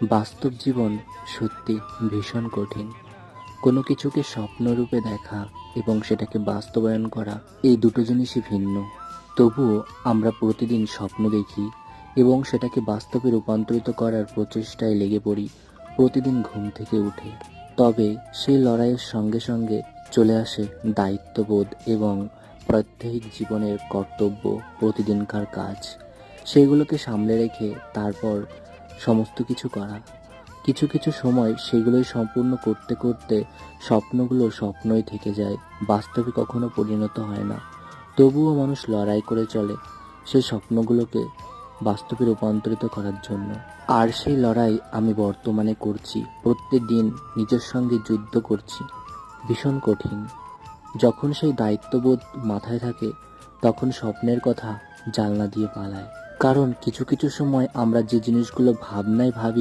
বাস্তব জীবন সত্যি ভীষণ কঠিন। কোনো কিছুকে স্বপ্নরূপে দেখা এবং সেটাকে বাস্তবায়ন করা, এই দুটো জিনিসই ভিন্ন। তবুও আমরা প্রতিদিন স্বপ্ন দেখি এবং সেটাকে বাস্তবে রূপান্তরিত করার প্রচেষ্টায় লেগে পড়ি প্রতিদিন ঘুম থেকে উঠে। তবে সেই লড়াইয়ের সঙ্গে সঙ্গে চলে আসে দায়িত্ববোধ এবং প্রত্যেক জীবনের কর্তব্য, প্রতিদিনকার কাজ। সেগুলোকে সামলে রেখে তারপর সমস্ত কিছু করা। কিছু কিছু সময় সেগুলোই সম্পূর্ণ করতে করতে স্বপ্নগুলো স্বপ্নই থেকে যায়, বাস্তবে কখনো পরিণত হয় না। তবুও মানুষ লড়াই করে চলে সেই স্বপ্নগুলোকে বাস্তবে রূপান্তরিত করার জন্য। আর সেই লড়াই আমি বর্তমানে করছি, প্রত্যেক দিন নিজের সঙ্গে যুদ্ধ করছি। ভীষণ কঠিন। যখন সেই দায়িত্ববোধ মাথায় থাকে তখন স্বপ্নের কথা জানলা দিয়ে পালায়। কারণ কিছু কিছু সময় আমরা যে জিনিসগুলো ভাবনায় ভাবি